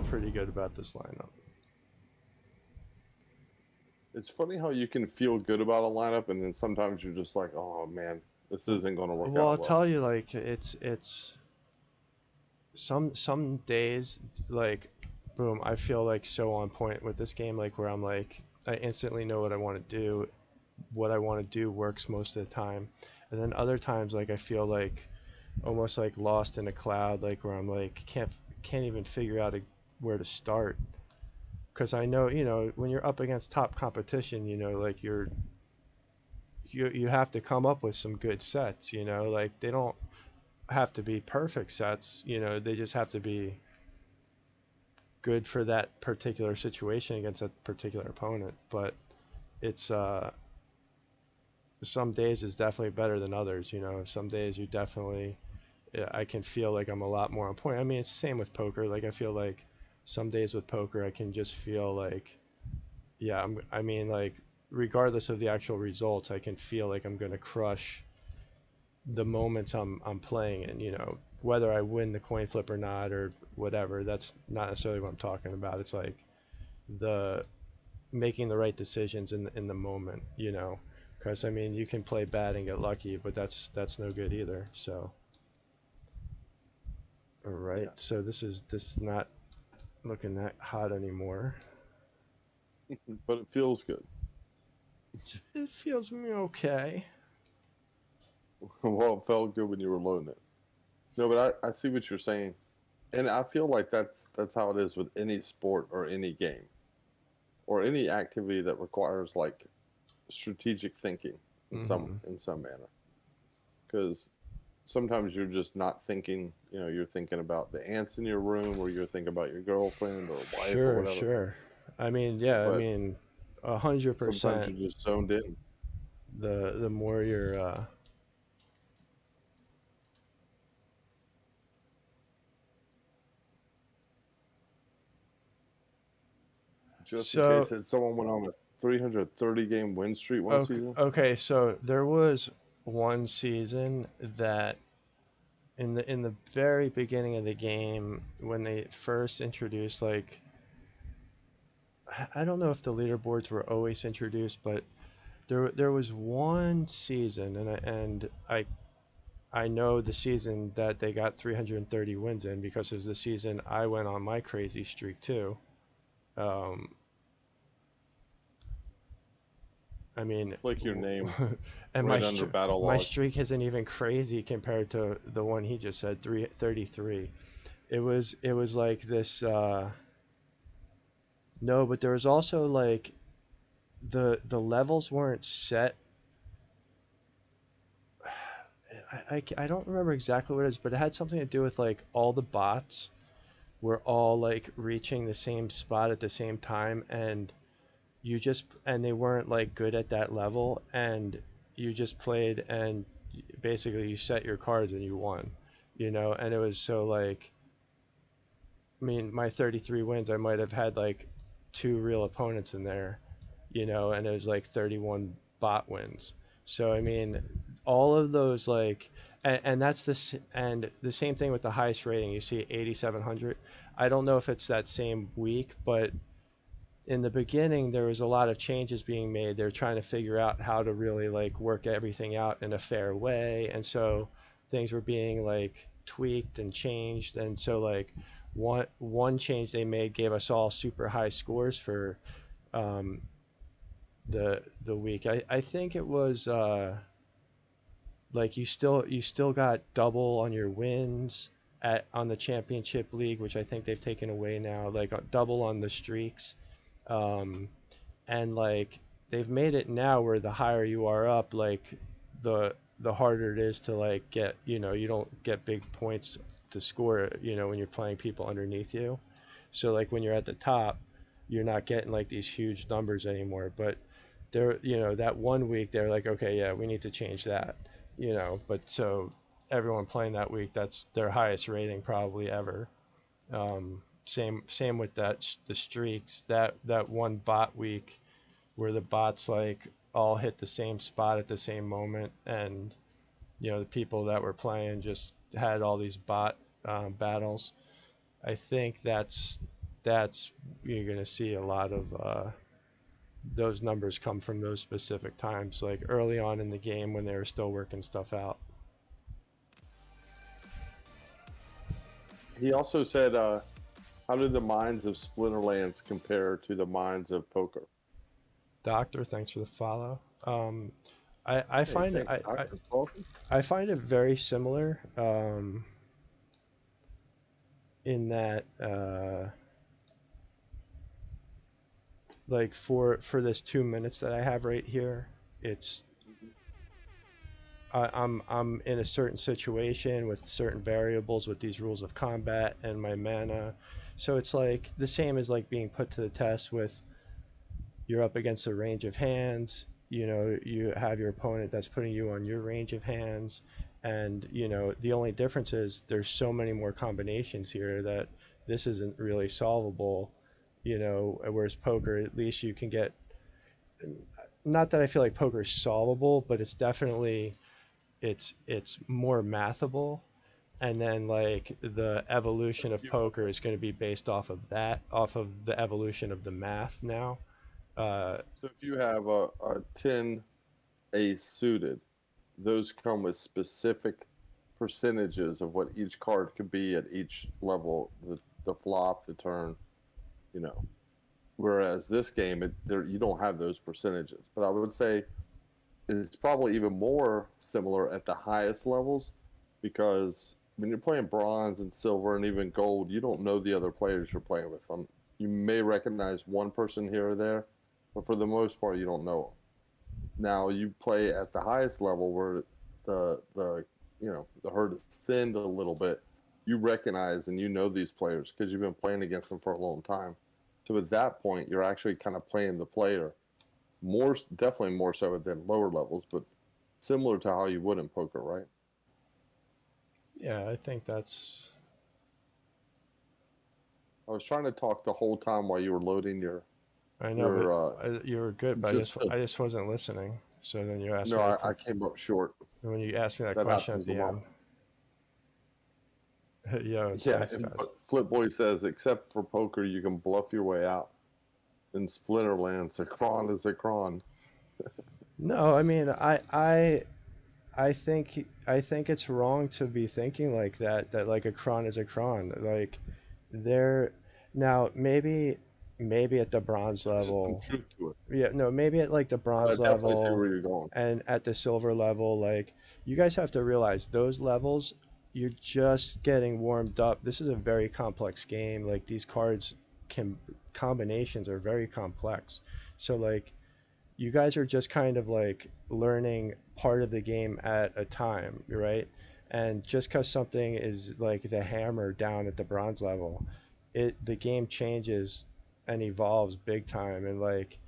pretty good about this lineup. It's funny how you can feel good about a lineup, and then sometimes you're just like, oh man, this isn't going to work Well, out I'll well. tell you, like it's some days, like boom, I feel like so on point with this game, like where I'm like I instantly know what I want to do. What I want to do works most of the time, and then other times like I feel like almost like lost in a cloud, like where I'm like can't even figure out where to start. Because I know, when you're up against top competition, like you have to come up with some good sets. Like they don't have to be perfect sets. They just have to be good for that particular situation against that particular opponent. But it's some days is definitely better than others. Some days you definitely, yeah, I can feel like I'm a lot more on point. I mean, it's the same with poker. Like I feel like some days with poker, I can just feel like, yeah, I mean, like regardless of the actual results, I can feel like I'm gonna crush the moments I'm playing in. Whether I win the coin flip or not or whatever. That's not necessarily what I'm talking about. It's like the making the right decisions in the moment. Because I mean, you can play bad and get lucky, but that's no good either. So, all right. Yeah. So this is not looking that hot anymore. But it feels good. It feels me okay. Well, it felt good when you were loading it. No, but I see what you're saying, and I feel like that's how it is with any sport or any game or any activity that requires like strategic thinking Hmm. in some manner. Because sometimes you're just not thinking. You're thinking about the ants in your room, or you're thinking about your girlfriend or wife or Sure, whatever. sure. I mean, yeah, I But mean, 100 sometimes percent. you're just zoned in. The more you're Just in case so that someone went on a 330 game win streak one season. okay, so there was one season that in the very beginning of the game when they first introduced, like, I don't know if the leaderboards were always introduced, but there was one season, and I know the season that they got 330 wins in because it was the season I went on my crazy streak too. Um, I mean, Like your name and right under battle my log. streak isn't even crazy compared to the one he just said, 333. It was like this. No, but there was also like the levels weren't set. I don't remember exactly what it is, but it had something to do with like all the bots were all like reaching the same spot at the same time, and they weren't like good at that level, and you just played, and basically you set your cards and you won. And it was so like, I mean, my 33 wins, I might have had like two real opponents in there, and it was like 31 bot wins. So I mean, all of those, like, and that's this, and the same thing with the highest rating. You see 8,700. I don't know if it's that same week, but in the beginning there was a lot of changes being made. They're trying to figure out how to really like work everything out in a fair way, and so things were being like tweaked and changed. And so like one change they made gave us all super high scores for um, the week. I think it was like you still got double on your wins at on the championship league, which I think they've taken away now. Like double on the streaks, um, and like they've made it now where the higher you are up, like the harder it is to like get. You don't get big points to score. When you're playing people underneath you. So like when you're at the top, you're not getting like these huge numbers anymore. But that one week they're like, okay, yeah, we need to change that. But so everyone playing that week, that's their highest rating probably ever. Same with the streaks. That one bot week where the bots like all hit the same spot at the same moment, and the people that were playing just had all these bot battles. I think that's you're gonna see a lot of those numbers come from those specific times, like early on in the game when they were still working stuff out. He also said, "How do the minds of Splinterlands compare to the minds of poker?" Doctor, thanks for the follow. I Hey, find thanks, Doctor. Welcome. I find it very similar in that like for this 2 minutes that I have right here, it's I'm in a certain situation with certain variables with these rules of combat and my mana, so it's like the same as like being put to the test with you're up against a range of hands. You know, you have your opponent that's putting you on your range of hands, and you know the only difference is there's so many more combinations here that this isn't really solvable. You know, whereas poker, at least you can get. Not that I feel like poker is solvable, but it's definitely it's more mathable. And then like the So evolution if of you poker is going to be based off of that, off of the evolution of the math now. Uh, so if you have a 10 ace suited, those come with specific percentages of what each card could be at each level, the flop, the turn, you know. Whereas this game, you don't have those percentages. But I would say it's probably even more similar at the highest levels because when you're playing bronze and silver and even gold, you don't know the other players you're playing with. You may recognize one person here or there, but for the most part, you don't know them. Now you play at the highest level where the the herd is thinned a little bit. You recognize and you know these players because you've been playing against them for a long time. So at that point, you're actually kind of playing the player more, definitely more so than lower levels, but similar to how you would in poker, right? yeah, I think that's. I was trying to talk the whole time while you were loading I know, but your you were good, but just to, I just wasn't listening. So then you asked no, me I came up short. when you asked me that That question at happens a the lot. end. Yo, Yeah, thanks, and guys. Flipboy says, except for poker, you can bluff your way out. In Splinterlands, a cron is a cron. No, I mean, I think it's wrong to be thinking like that. That like a cron is a cron. Like there, now maybe at the bronze There is some level, truth to it, yeah, no, maybe at like the but I bronze definitely see level where you're going. and at the silver level, like you guys have to realize those levels, you're just getting warmed up. This is a very complex game. Like these cards can combinations are very complex. So like you guys are just kind of like learning part of the game at a time, right? And just because something is like the hammer down at the bronze level, the game changes and evolves big time. And like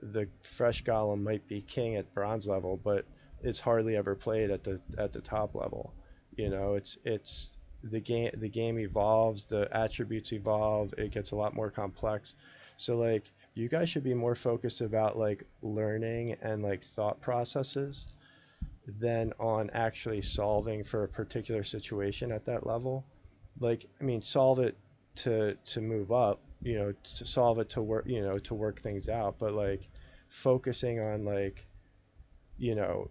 the fresh golem might be king at bronze level, but it's hardly ever played at the top level. You know, it's the game evolves, the attributes evolve, it gets a lot more complex. So like you guys should be more focused about like learning and like thought processes than on actually solving for a particular situation at that level. Like I mean solve it to move up, you know, to solve it to work, you know, to work things out, but like focusing on like, you know,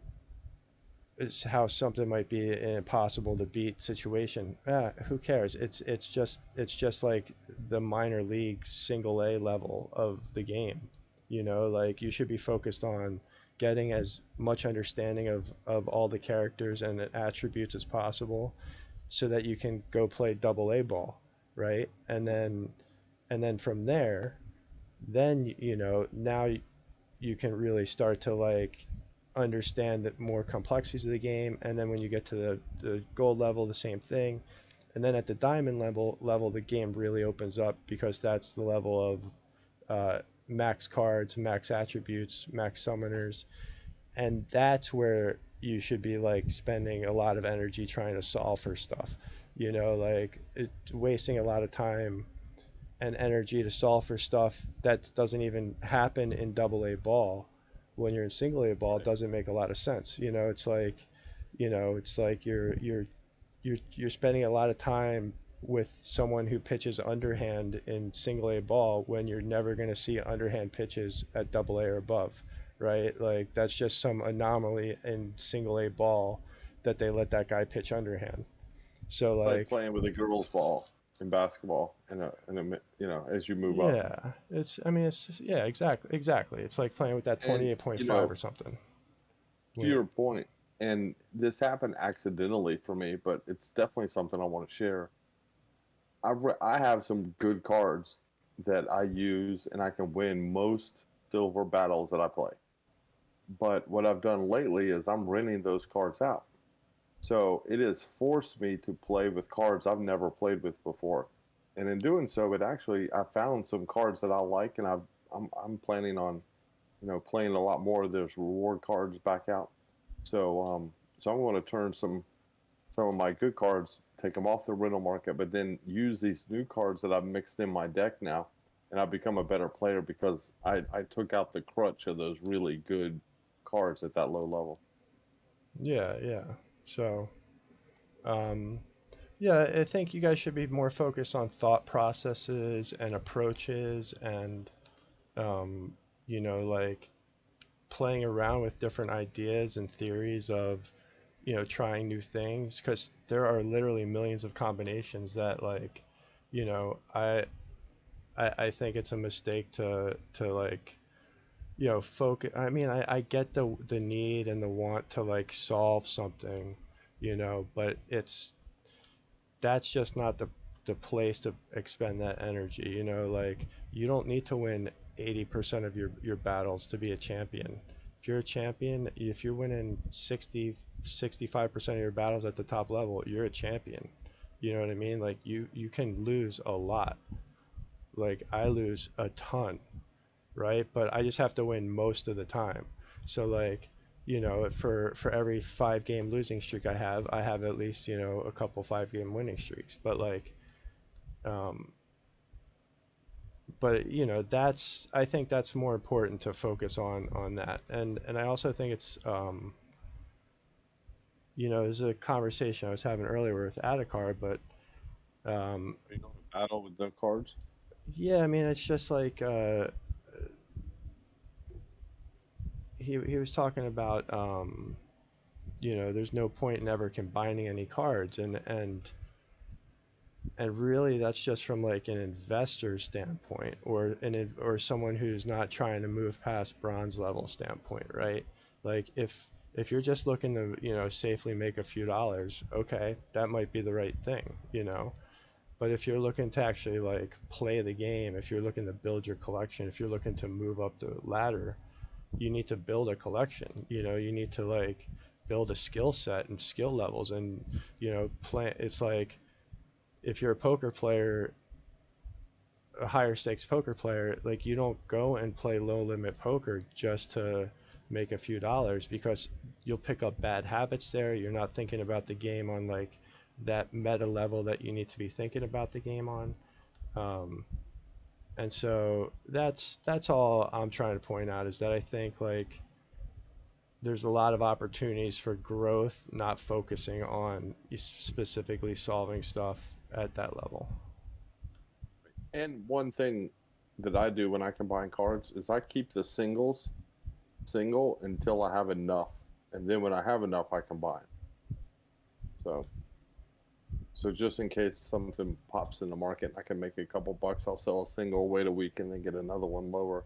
is how something might be an impossible to beat situation. Who cares? It's just like the minor league single A level of the game. You know, like you should be focused on getting as much understanding of all the characters and the attributes as possible so that you can go play double A ball, right? And then from there, then you know, now you can really start to like understand the more complexities of the game. And then when you get to the gold level, the same thing. And then at the diamond level, the game really opens up because that's the level of max cards, max attributes, max summoners, and that's where you should be like spending a lot of energy trying to solve for stuff. You know, like wasting a lot of time and energy to solve for stuff that doesn't even happen in double A ball. When you're in single A ball, it Right. doesn't make a lot of sense. You know, it's like, you know, it's like you're spending a lot of time with someone who pitches underhand in single A ball when you're never going to see underhand pitches at double A or above, right? Like that's just some anomaly in single A ball that they let that guy pitch underhand. So It's like like, playing with a girls' ball in basketball, as you move up. yeah, it's I mean it's yeah, exactly. It's like playing with that And 28.5 or something. to Yeah. your point, and this happened accidentally for me, but it's definitely something I want to share. I have some good cards that I use, and I can win most silver battles that I play. But what I've done lately is I'm renting those cards out. So it has forced me to play with cards I've never played with before. And in doing so, I found some cards that I like, and I'm planning on, playing a lot more of those reward cards back out. So I'm going to turn some of my good cards, take them off the rental market, but then use these new cards that I've mixed in my deck now, and I've become a better player because I took out the crutch of those really good cards at that low level. Yeah, yeah. So, um, yeah, I think you guys should be more focused on thought processes and approaches and, um, like playing around with different ideas and theories of, trying new things because there are literally millions of combinations that, like, you know, I, I think it's a mistake to like, focus. I mean, I get the need and the want to like solve something, but that's just not the place to expend that energy. Like you don't need to win 80% of your battles to be a champion. If you're a champion, if you're winning 65% of your battles at the top level, you're a champion. You know what I mean? Like you can lose a lot. Like I lose a ton, right? But I just have to win most of the time. So like, for every 5 game losing streak I have at least, a couple 5 game winning streaks. But like, um, but that's I think that's more important to focus on that. And I also think it's there's a conversation I was having earlier with Adakar, but Are you going to battle with no cards? yeah, I mean it's just like he was talking about there's no point in ever combining any cards and really that's just from like an investor standpoint or someone who's not trying to move past bronze level standpoint, right? Like if you're just looking to safely make a few dollars, okay, that might be the right thing, but if you're looking to actually like play the game, if you're looking to build your collection, if you're looking to move up the ladder, you need to build a collection. You need to like build a skill set and skill levels and play. It's like if you're a poker player, a higher stakes poker player, like you don't go and play low limit poker just to make a few dollars because you'll pick up bad habits there. You're not thinking about the game on like that meta level that you need to be thinking about the game on. Um, and so that's all I'm trying to point out is that I think like there's a lot of opportunities for growth, not focusing on specifically solving stuff at that level. And one thing that I do when I combine cards is I keep the singles single until I have enough, and then when I have enough, I combine. So, so just in case something pops in the market, I can make a couple bucks. I'll sell a single, wait a week, and then get another one lower,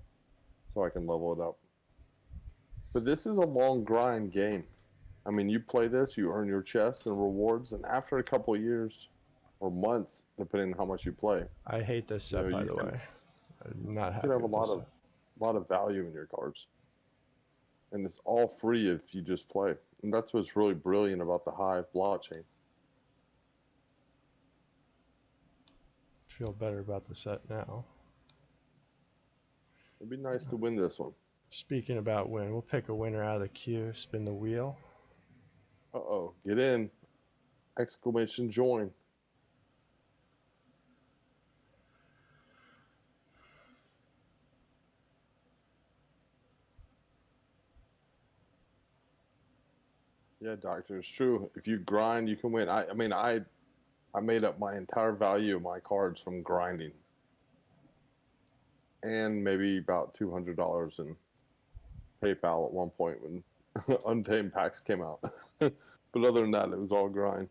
so I can level it up. But this is a long grind game. I mean, you play this, you earn your chests and rewards, and after a couple years or months, depending on how much you play, I hate this set, by you the can way. I'm not you can happy have with this set. a lot of value in your cards, and it's all free if you just play. And that's what's really brilliant about the Hive blockchain. Feel better about the set now. It'd be nice to win this one. Speaking about win, we'll pick a winner out of the queue, spin the wheel. Uh-oh, get in! Exclamation join. Yeah, doctor, it's true. If you grind, you can win. I mean, I I made up my entire value of my cards from grinding, and maybe about $200 in PayPal at one point when Untamed packs came out. But other than that, it was all grind.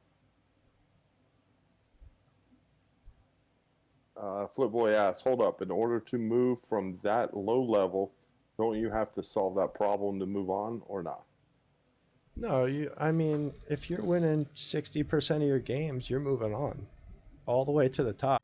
Flipboy asks, hold up, in order to move from that low level, don't you have to solve that problem to move on or not? No, I mean, if you're winning 60% of your games, you're moving on all the way to the top.